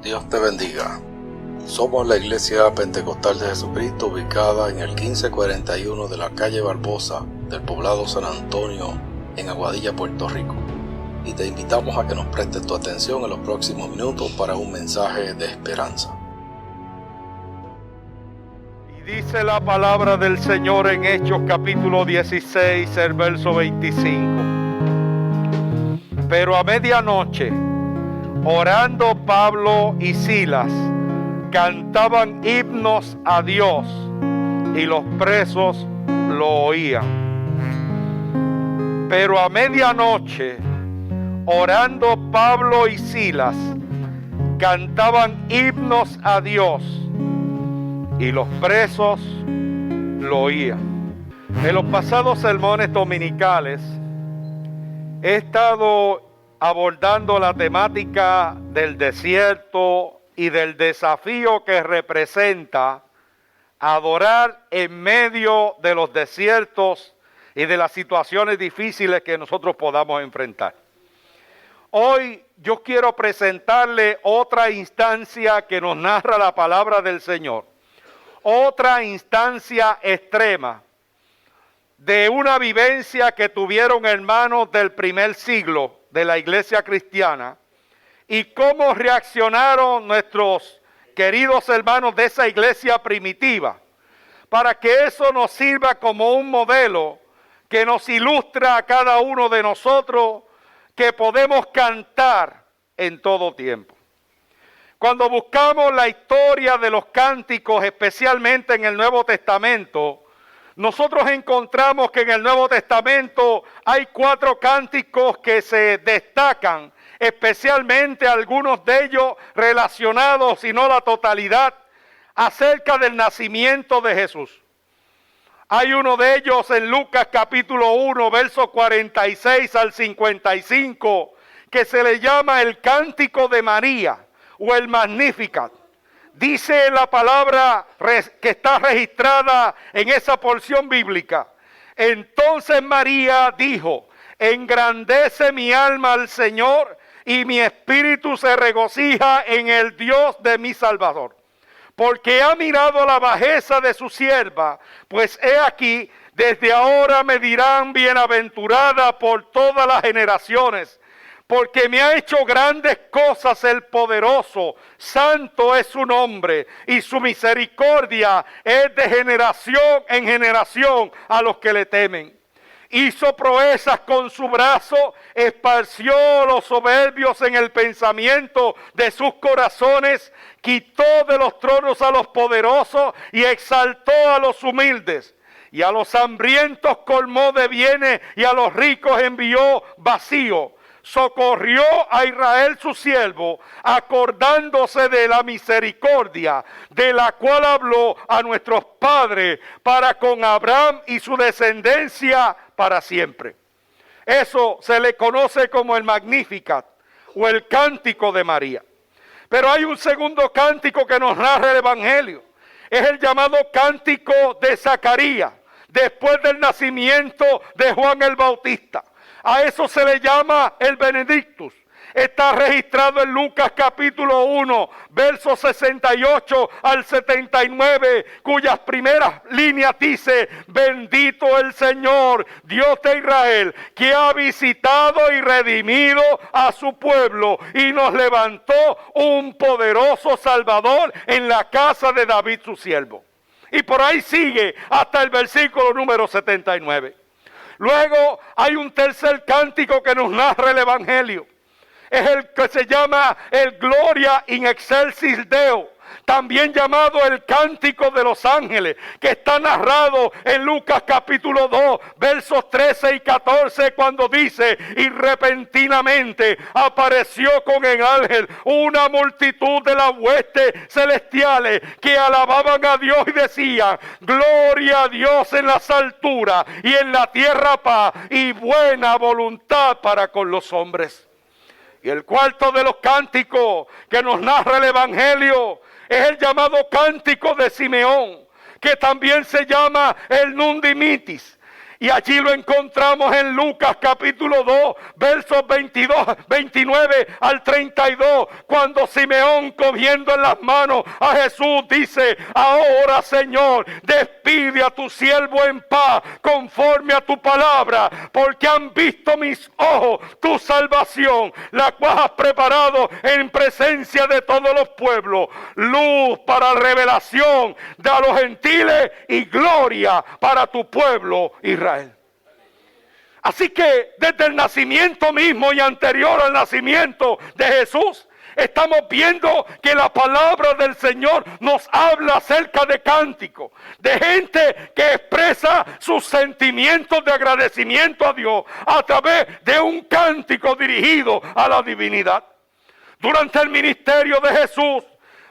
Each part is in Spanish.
Dios te bendiga. Somos la Iglesia Pentecostal de Jesucristo, ubicada en el 1541 de la calle Barbosa del poblado San Antonio, en Aguadilla, Puerto Rico. Y te invitamos a que nos prestes tu atención en los próximos minutos para un mensaje de esperanza. Y dice la palabra del Señor en Hechos capítulo 16, el verso 25. Pero a medianoche, orando Pablo y Silas, cantaban himnos a Dios y los presos lo oían. Pero a medianoche, orando Pablo y Silas, cantaban himnos a Dios y los presos lo oían. En los pasados sermones dominicales he estado abordando la temática del desierto y del desafío que representa adorar en medio de los desiertos y de las situaciones difíciles que nosotros podamos enfrentar. Hoy yo quiero presentarle otra instancia que nos narra la palabra del Señor, otra instancia extrema de una vivencia que tuvieron hermanos del primer siglo de la iglesia cristiana, y cómo reaccionaron nuestros queridos hermanos de esa iglesia primitiva, para que eso nos sirva como un modelo que nos ilustra a cada uno de nosotros que podemos cantar en todo tiempo. Cuando buscamos la historia de los cánticos, especialmente en el Nuevo Testamento, nosotros encontramos que en el Nuevo Testamento hay 4 cánticos que se destacan, especialmente algunos de ellos relacionados, si no la totalidad, acerca del nacimiento de Jesús. Hay uno de ellos en Lucas capítulo 1, versos 46 al 55, que se le llama el Cántico de María o el Magnificat. Dice la palabra que está registrada en esa porción bíblica: entonces María dijo, engrandece mi alma al Señor, y mi espíritu se regocija en el Dios de mi Salvador, porque ha mirado la bajeza de su sierva, pues he aquí, desde ahora me dirán bienaventurada por todas las generaciones, porque me ha hecho grandes cosas el poderoso, santo es su nombre, y su misericordia es de generación en generación a los que le temen. Hizo proezas con su brazo, esparció los soberbios en el pensamiento de sus corazones, quitó de los tronos a los poderosos y exaltó a los humildes. Y a los hambrientos colmó de bienes y a los ricos envió vacío. Socorrió a Israel su siervo, acordándose de la misericordia, de la cual habló a nuestros padres, para con Abraham y su descendencia para siempre. Eso se le conoce como el Magnificat o el Cántico de María. Pero hay un segundo cántico que nos narra el Evangelio. Es el llamado Cántico de Zacarías, después del nacimiento de Juan el Bautista. A eso se le llama el Benedictus. Está registrado en Lucas capítulo 1, versos 68 al 79, cuyas primeras líneas dice: bendito el Señor, Dios de Israel, que ha visitado y redimido a su pueblo y nos levantó un poderoso Salvador en la casa de David su siervo. Y por ahí sigue hasta el versículo número 79. Luego hay un tercer cántico que nos narra el Evangelio. Es el que se llama el Gloria in excelsis Deo, también llamado el Cántico de los Ángeles, que está narrado en Lucas capítulo 2, versos 13 y 14, cuando dice: y repentinamente apareció con el ángel una multitud de las huestes celestiales que alababan a Dios y decían: gloria a Dios en las alturas y en la tierra paz y buena voluntad para con los hombres. Y el cuarto de los cánticos que nos narra el Evangelio es el llamado Cántico de Simeón, que también se llama el Nundimitis. Y allí lo encontramos en Lucas capítulo 2, versos 29 al 32, cuando Simeón, cogiendo en las manos a Jesús, dice: ahora, Señor, despide a tu siervo en paz, conforme a tu palabra, porque han visto mis ojos tu salvación, la cual has preparado en presencia de todos los pueblos, luz para revelación de a los gentiles y gloria para tu pueblo Israel. Así que desde el nacimiento mismo y anterior al nacimiento de Jesús, estamos viendo que la palabra del Señor nos habla acerca de cánticos, de gente que expresa sus sentimientos de agradecimiento a Dios a través de un cántico dirigido a la divinidad. Durante el ministerio de Jesús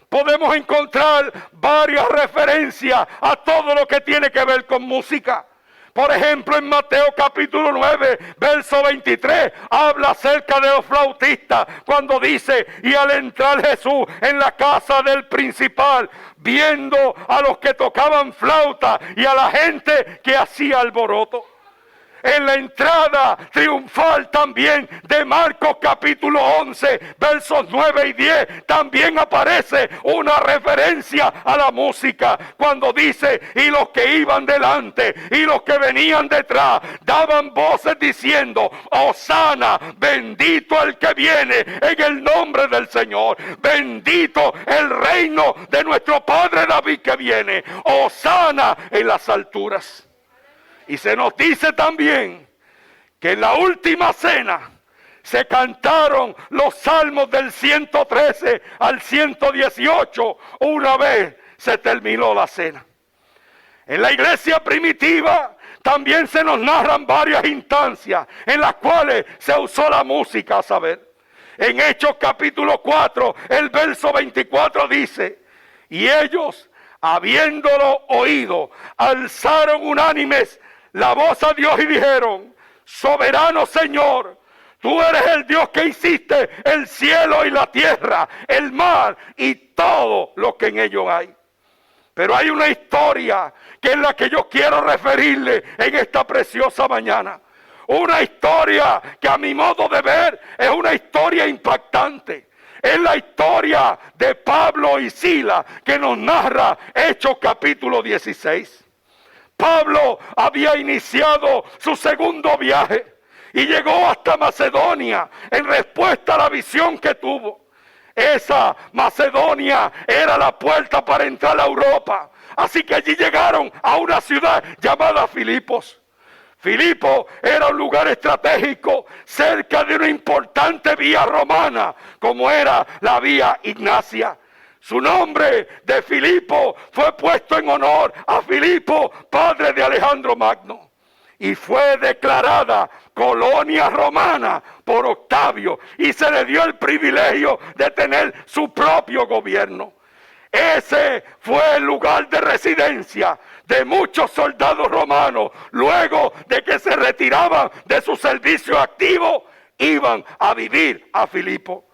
podemos encontrar varias referencias a todo lo que tiene que ver con música. Por ejemplo, en Mateo capítulo 9, verso 23, habla acerca de los flautistas, cuando dice: y al entrar Jesús en la casa del principal, viendo a los que tocaban flauta y a la gente que hacía alboroto. En la entrada triunfal también de Marcos capítulo 11, versos 9 y 10, también aparece una referencia a la música, cuando dice: y los que iban delante y los que venían detrás daban voces diciendo: Hosana, bendito el que viene en el nombre del Señor, bendito el reino de nuestro Padre David que viene, Hosana en las alturas. Y se nos dice también que en la última cena se cantaron los salmos del 113 al 118 una vez se terminó la cena. En la iglesia primitiva también se nos narran varias instancias en las cuales se usó la música, a saber. En Hechos capítulo 4, el verso 24 dice: y ellos, habiéndolo oído, alzaron unánimes la voz a Dios y dijeron: soberano Señor, tú eres el Dios que hiciste el cielo y la tierra, el mar y todo lo que en ellos hay. Pero hay una historia que es la que yo quiero referirle en esta preciosa mañana. Una historia que, a mi modo de ver, es una historia impactante. Es la historia de Pablo y Silas que nos narra Hechos capítulo 16. Pablo había iniciado su segundo viaje y llegó hasta Macedonia en respuesta a la visión que tuvo. Esa Macedonia era la puerta para entrar a Europa. Así que allí llegaron a una ciudad llamada Filipos. Filipo era un lugar estratégico cerca de una importante vía romana, como era la vía Ignacia. Su nombre de Filipo fue puesto en honor a Filipo, padre de Alejandro Magno. Y fue declarada colonia romana por Octavio y se le dio el privilegio de tener su propio gobierno. Ese fue el lugar de residencia de muchos soldados romanos. Luego de que se retiraban de su servicio activo, iban a vivir a Filipo.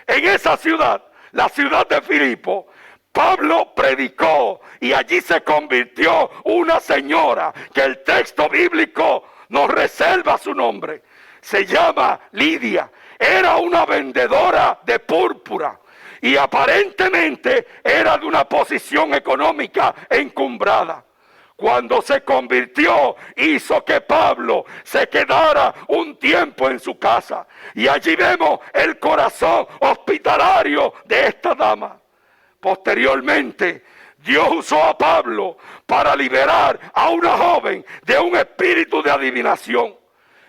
En esa ciudad, la ciudad de Filipo, Pablo predicó y allí se convirtió una señora que el texto bíblico nos reserva su nombre. Se llama Lidia. Era una vendedora de púrpura y aparentemente era de una posición económica encumbrada. Cuando se convirtió, hizo que Pablo se quedara un tiempo en su casa. Y allí vemos el corazón hospitalario de esta dama. Posteriormente, Dios usó a Pablo para liberar a una joven de un espíritu de adivinación.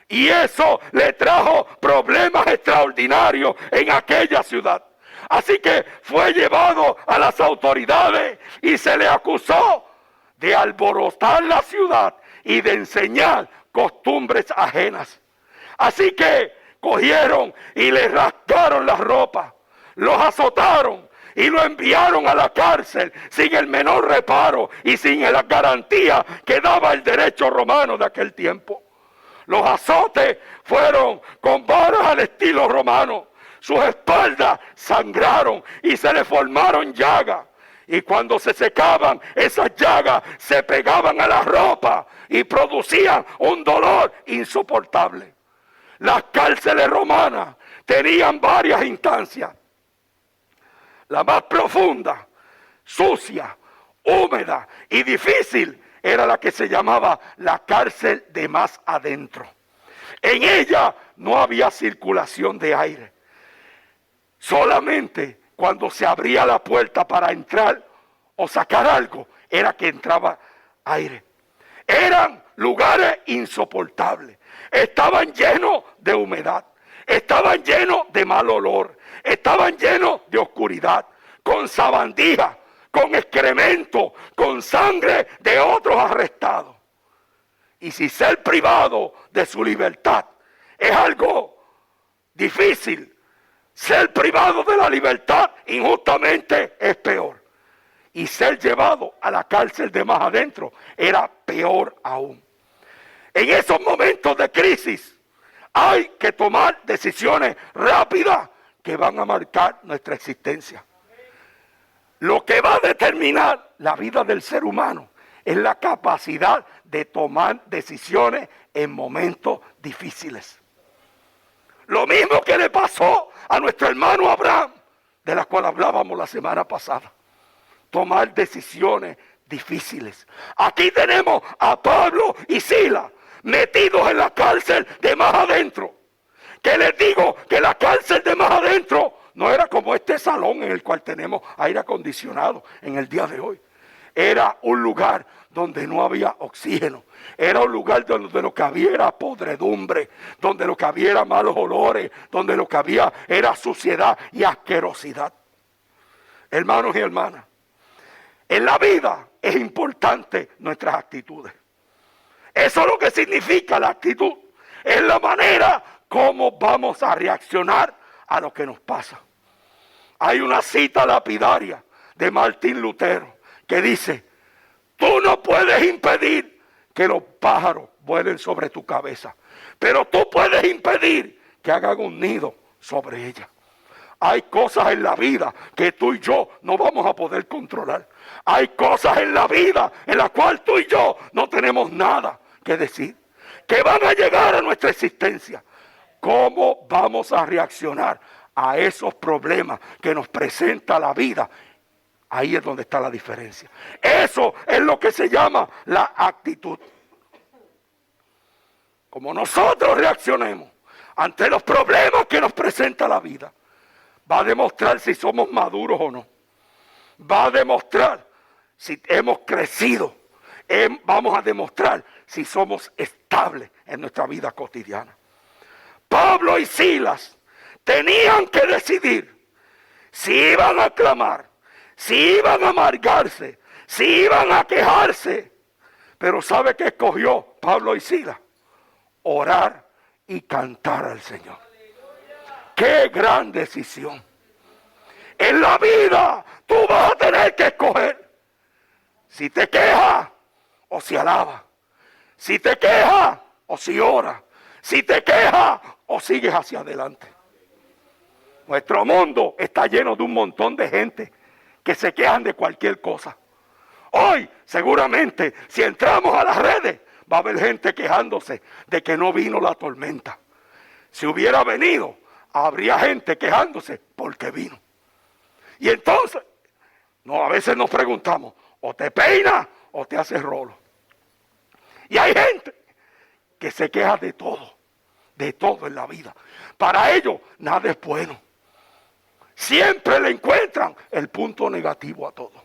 Y eso le trajo problemas extraordinarios en aquella ciudad. Así que fue llevado a las autoridades y se le acusó de alborotar la ciudad y de enseñar costumbres ajenas. Así que cogieron y le rasgaron la ropa, los azotaron y lo enviaron a la cárcel sin el menor reparo y sin la garantía que daba el derecho romano de aquel tiempo. Los azotes fueron con varas al estilo romano. Sus espaldas sangraron y se le formaron llagas. Y cuando se secaban, esas llagas se pegaban a la ropa y producían un dolor insoportable. Las cárceles romanas tenían varias instancias. La más profunda, sucia, húmeda y difícil era la que se llamaba la cárcel de más adentro. En ella no había circulación de aire. Solamente cuando se abría la puerta para entrar o sacar algo, era que entraba aire. Eran lugares insoportables. Estaban llenos de humedad. Estaban llenos de mal olor. Estaban llenos de oscuridad. Con sabandija, con excremento, con sangre de otros arrestados. Y si ser privado de su libertad es algo difícil, ser privado de la libertad injustamente es peor. Y ser llevado a la cárcel de más adentro era peor aún. En esos momentos de crisis hay que tomar decisiones rápidas que van a marcar nuestra existencia. Lo que va a determinar la vida del ser humano es la capacidad de tomar decisiones en momentos difíciles. Lo mismo que le pasó a nuestro hermano Abraham, de la cual hablábamos la semana pasada. Tomar decisiones difíciles. Aquí tenemos a Pablo y Silas metidos en la cárcel de más adentro. Que les digo que la cárcel de más adentro no era como este salón en el cual tenemos aire acondicionado en el día de hoy. Era un lugar donde no había oxígeno. Era un lugar donde lo que había era podredumbre, donde lo que había era malos olores, donde lo que había era suciedad y asquerosidad. Hermanos y hermanas, en la vida es importante nuestras actitudes. Eso es lo que significa la actitud. Es la manera como vamos a reaccionar a lo que nos pasa. Hay una cita lapidaria de Martín Lutero que dice: tú no puedes impedir que los pájaros vuelen sobre tu cabeza, pero tú puedes impedir que hagan un nido sobre ella. Hay cosas en la vida que tú y yo no vamos a poder controlar. Hay cosas en la vida en las cuales tú y yo no tenemos nada que decir, que van a llegar a nuestra existencia. ¿Cómo vamos a reaccionar a esos problemas que nos presenta la vida? Ahí es donde está la diferencia. Eso es lo que se llama la actitud. Como nosotros reaccionemos ante los problemas que nos presenta la vida, va a demostrar si somos maduros o no. Va a demostrar si hemos crecido. Vamos a demostrar si somos estables en nuestra vida cotidiana. Pablo y Silas tenían que decidir si iban a clamar, si iban a amargarse, si iban a quejarse. Pero ¿sabe qué escogió Pablo y Silas? Orar y cantar al Señor. ¡Qué gran decisión! En la vida tú vas a tener que escoger si te quejas o si alabas, si te quejas o si oras, si te quejas o sigues hacia adelante. Nuestro mundo está lleno de un montón de gente que se quejan de cualquier cosa. Hoy, seguramente, si entramos a las redes, va a haber gente quejándose de que no vino la tormenta. Si hubiera venido, habría gente quejándose porque vino. Y entonces, a veces nos preguntamos, o te peinas o te haces rolo. Y hay gente que se queja de todo en la vida. Para ellos, nada es bueno. Siempre le encuentran el punto negativo a todo.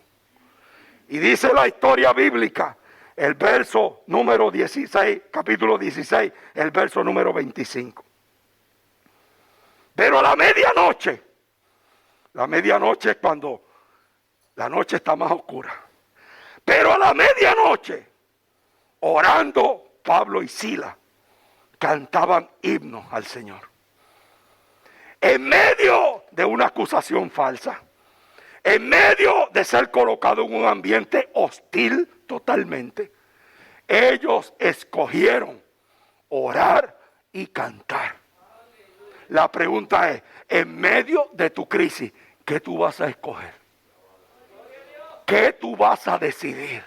Y dice la historia bíblica, el verso número 16, capítulo 16, el verso número 25. Pero a la medianoche es cuando la noche está más oscura. Pero a la medianoche, orando, Pablo y Silas cantaban himnos al Señor. En medio de una acusación falsa, en medio de ser colocado en un ambiente hostil totalmente, ellos escogieron orar y cantar. La pregunta es, en medio de tu crisis, ¿qué tú vas a escoger? ¿Qué tú vas a decidir?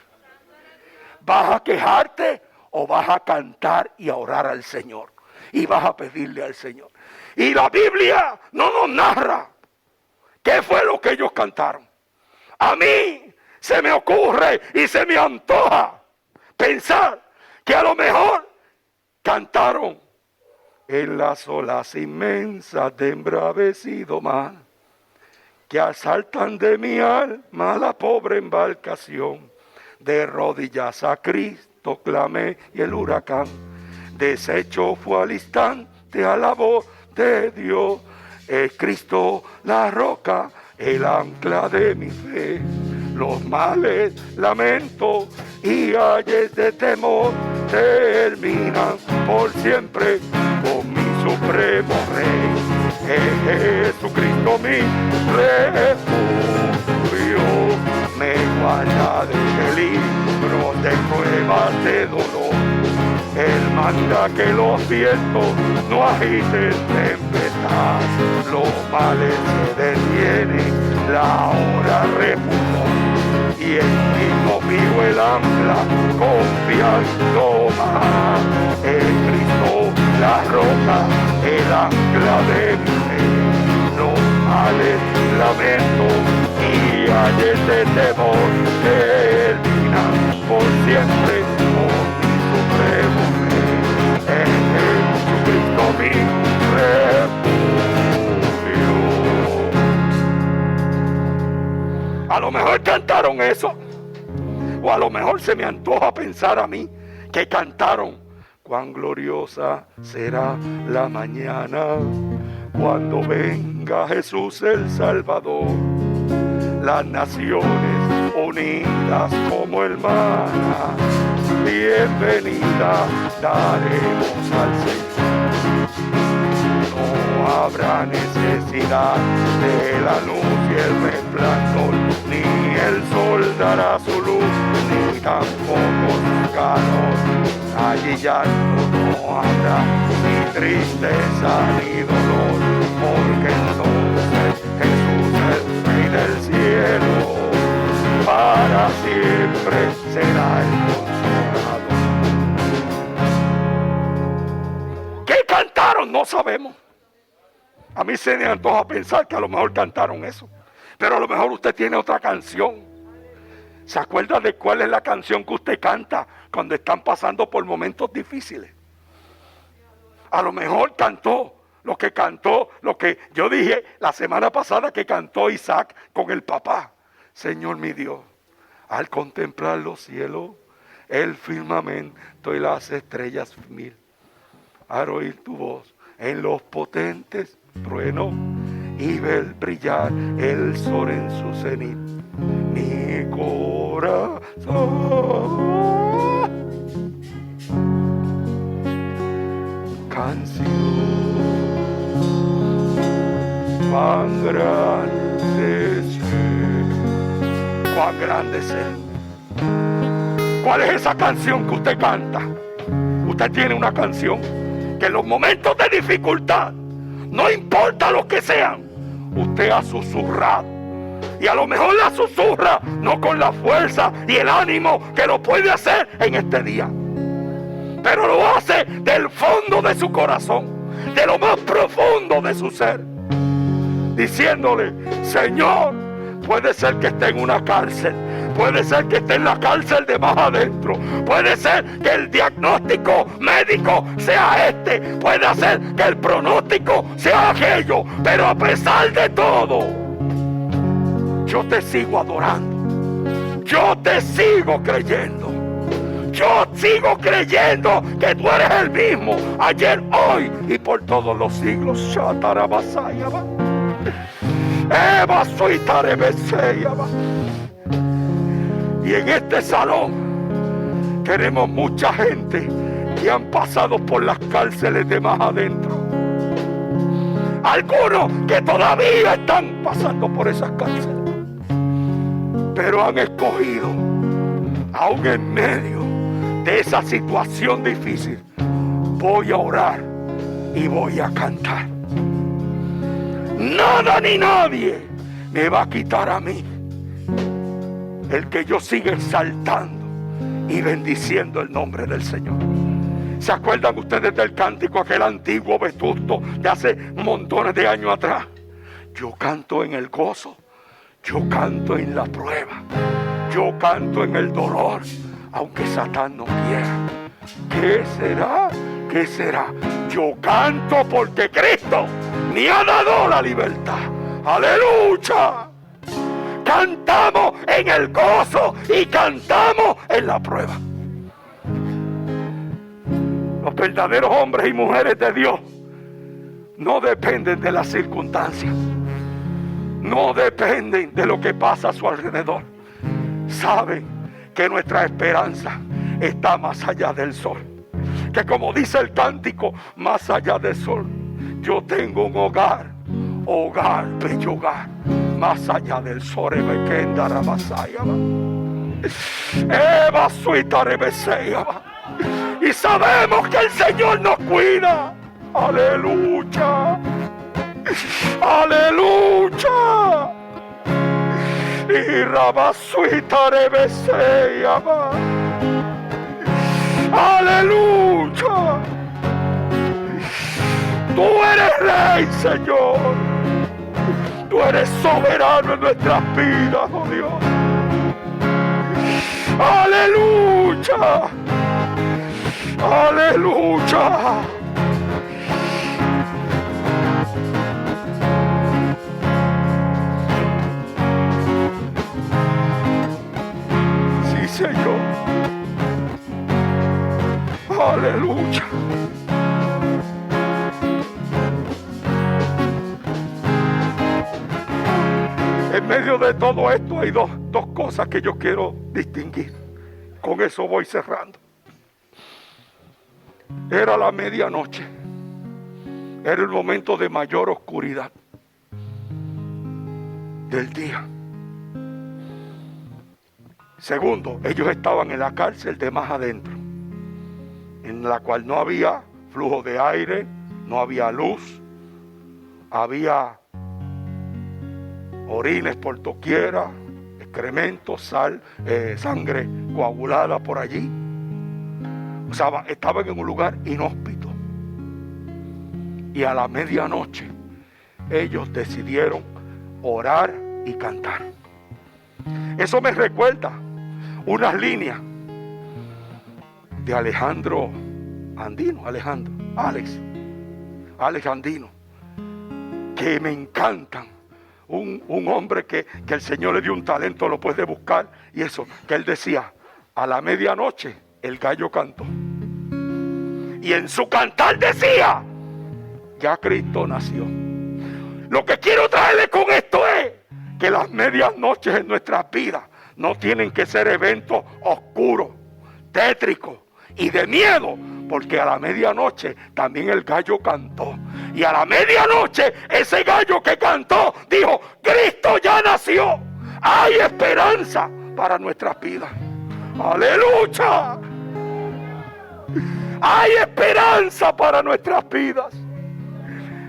¿Vas a quejarte o vas a cantar y a orar al Señor? Y vas a pedirle al Señor. Y la Biblia no nos narra qué fue lo que ellos cantaron. A mí se me ocurre y se me antoja pensar que a lo mejor cantaron: en las olas inmensas de embravecido mar, que asaltan de mi alma la pobre embarcación. De rodillas a Cristo clamé y el huracán deshecho fue al instante a la voz de Dios. Es Cristo la roca, el ancla de mi fe. Los males lamento y ayes de temor terminan por siempre con mi supremo Rey. Es Jesucristo mi refugio, me guarda de peligros, de pruebas de dolor. Él manda que los vientos no agiten tempestad, los males se detienen, la hora repuso, y en ti confío el ancla, confiando más. En Cristo la roca, el ancla de mi fe. Los males lamento y ayes de temor terminan por siempre con mi supremo Rey. En Jesucristo mi refugio. A lo mejor cantaron eso, o a lo mejor se me antoja pensar a mí que cantaron: cuán gloriosa será la mañana cuando venga Jesús el Salvador. Las naciones unidas como hermanas, bienvenida daremos al Señor. No habrá necesidad de la luz y el resplandor, ni el sol dará su luz, ni tampoco su calor. Allí ya no habrá ni tristeza ni dolor, porque entonces Jesús, el Rey del cielo, para siempre será el consolador. ¿Qué cantaron? No sabemos. A mí se me antoja pensar que a lo mejor cantaron eso, pero a lo mejor usted tiene otra canción. ¿Se acuerda de cuál es la canción que usted canta cuando están pasando por momentos difíciles? A lo mejor cantó lo que yo dije la semana pasada que cantó Isaac con el papá. Señor mi Dios, al contemplar los cielos, el firmamento y las estrellas mil, al oír tu voz en los potentes truenos y ver brillar el sol en su cenit, mi corazón canción. Cuán grande es Él, cuán grande es Él. ¿Cuál es esa canción que usted canta? Usted tiene una canción que en los momentos de dificultad, no importa lo que sean, usted ha susurrado. Y a lo mejor la susurra no con la fuerza y el ánimo que lo puede hacer en este día, pero lo hace del fondo de su corazón, de lo más profundo de su ser, diciéndole: Señor, puede ser que esté en una cárcel, puede ser que esté en la cárcel de más adentro, puede ser que el diagnóstico médico sea este, puede ser que el pronóstico sea aquello, pero a pesar de todo, yo te sigo adorando, yo te sigo creyendo, yo sigo creyendo que tú eres el mismo ayer, hoy y por todos los siglos. Shatarabasayaba, Eva Suitarebeseyaba. Y en este salón tenemos mucha gente que han pasado por las cárceles de más adentro. Algunos que todavía están pasando por esas cárceles, pero han escogido, aún en medio de esa situación difícil, voy a orar y voy a cantar. Nada ni nadie me va a quitar a mí el que yo siga exaltando y bendiciendo el nombre del Señor. ¿Se acuerdan ustedes del cántico, aquel antiguo vetusto de hace montones de años atrás? Yo canto en el gozo, yo canto en la prueba, yo canto en el dolor, aunque Satán no quiera. ¿Qué será? ¿Qué será? Yo canto porque Cristo me ha dado la libertad. ¡Aleluya! Cantamos en el gozo y cantamos en la prueba. Los verdaderos hombres y mujeres de Dios no dependen de las circunstancias, no dependen de lo que pasa a su alrededor. Saben que nuestra esperanza está más allá del sol, que como dice el cántico, más allá del sol yo tengo un hogar, bello hogar, más allá del sol. Y sabemos que el Señor nos cuida. Aleluya, aleluya. Y Rabasuita Rebeseyama. Aleluya. Tú eres Rey, Señor. Tú eres soberano en nuestras vidas, oh Dios. Aleluya. Aleluya. Sí, Señor. Aleluya. En medio de todo esto hay dos cosas que yo quiero distinguir. Con eso voy cerrando. Era la medianoche. Era el momento de mayor oscuridad del día. Segundo, ellos estaban en la cárcel de más adentro, en la cual no había flujo de aire, no había luz, había orines por doquiera, excrementos, sangre coagulada por allí. O sea, estaban en un lugar inhóspito. Y a la medianoche ellos decidieron orar y cantar. Eso me recuerda unas líneas de Alex Andino, que me encantan. Un hombre que el Señor le dio un talento, lo puede buscar, y eso, que él decía: a la medianoche el gallo cantó, y en su cantar decía: ya Cristo nació. Lo que quiero traerle con esto es que las medias noches en nuestras vidas no tienen que ser eventos oscuros, tétricos y de miedo, porque a la medianoche también el gallo cantó. Y a la medianoche ese gallo que cantó dijo: Cristo ya nació. Hay esperanza para nuestras vidas. Aleluya. Hay esperanza para nuestras vidas.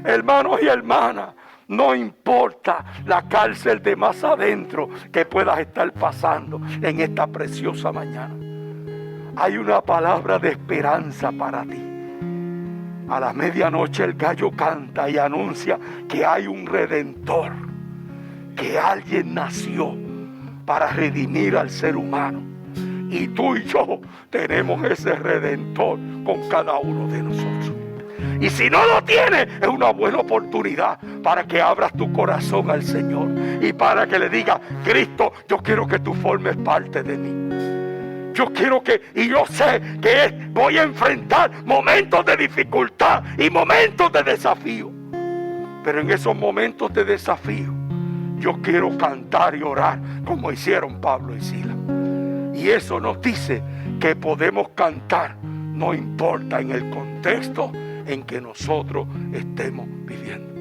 Hermanos y hermanas, no importa la cárcel de más adentro que puedas estar pasando en esta preciosa mañana. Hay una palabra de esperanza para ti. A la medianoche el gallo canta y anuncia que hay un redentor, que alguien nació para redimir al ser humano. Y tú y yo tenemos ese redentor con cada uno de nosotros. Y si no lo tienes, es una buena oportunidad para que abras tu corazón al Señor y para que le digas: Cristo, yo quiero que tú formes parte de mí. Yo quiero y yo sé que voy a enfrentar momentos de dificultad y momentos de desafío. Pero en esos momentos de desafío, yo quiero cantar y orar como hicieron Pablo y Silas. Y eso nos dice que podemos cantar, no importa en el contexto en que nosotros estemos viviendo.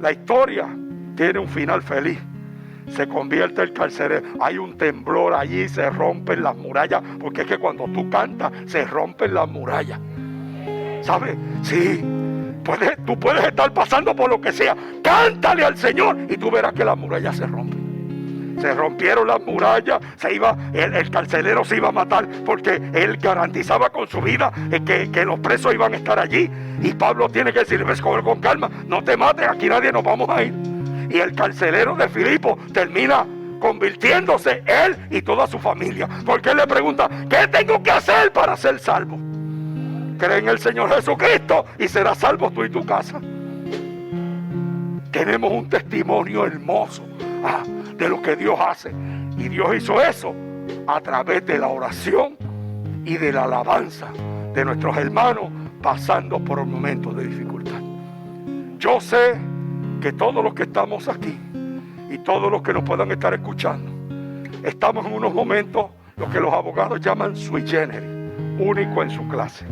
La historia tiene un final feliz. Se convierte el carcelero. Hay un temblor allí, se rompen las murallas, porque es que cuando tú cantas se rompen las murallas. ¿Sabes? Sí. Tú puedes estar pasando por lo que sea. Cántale al Señor y tú verás que las murallas se rompen. Se rompieron las murallas, el carcelero se iba a matar porque él garantizaba con su vida que los presos iban a estar allí. Y Pablo tiene que decir, ves con calma, no te mates, aquí nadie nos vamos a ir. Y el carcelero de Filipo termina convirtiéndose él y toda su familia, porque él le pregunta, ¿qué tengo que hacer para ser salvo? Cree en el Señor Jesucristo y serás salvo tú y tu casa. Tenemos un testimonio hermoso de lo que Dios hace, y Dios hizo eso a través de la oración y de la alabanza de nuestros hermanos pasando por un momento de dificultad. Yo sé que todos los que estamos aquí y todos los que nos puedan estar escuchando, estamos en unos momentos, lo que los abogados llaman sui generis, único en su clase.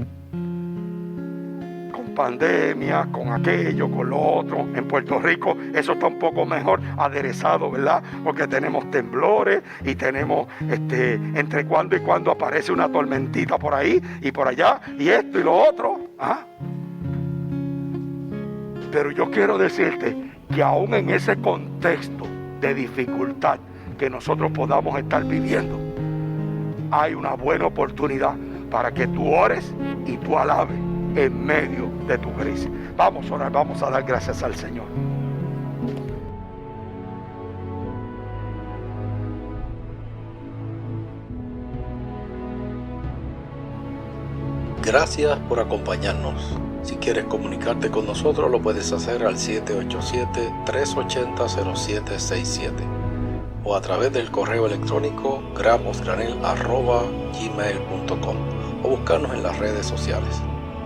Con pandemia, con aquello, con lo otro. En Puerto Rico eso está un poco mejor aderezado, ¿verdad? Porque tenemos temblores y tenemos, entre cuando y cuando aparece una tormentita por ahí y por allá, y esto y lo otro. Pero yo quiero decirte que aún en ese contexto de dificultad que nosotros podamos estar viviendo, hay una buena oportunidad para que tú ores y tú alabes en medio de tu crisis. Vamos a orar, vamos a dar gracias al Señor. Gracias por acompañarnos. Si quieres comunicarte con nosotros, lo puedes hacer al 787-380-0767 o a través del correo electrónico gramosgranel@gmail.com o buscarnos en las redes sociales.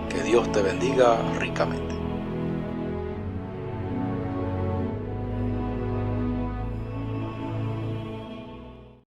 Que Dios te bendiga ricamente.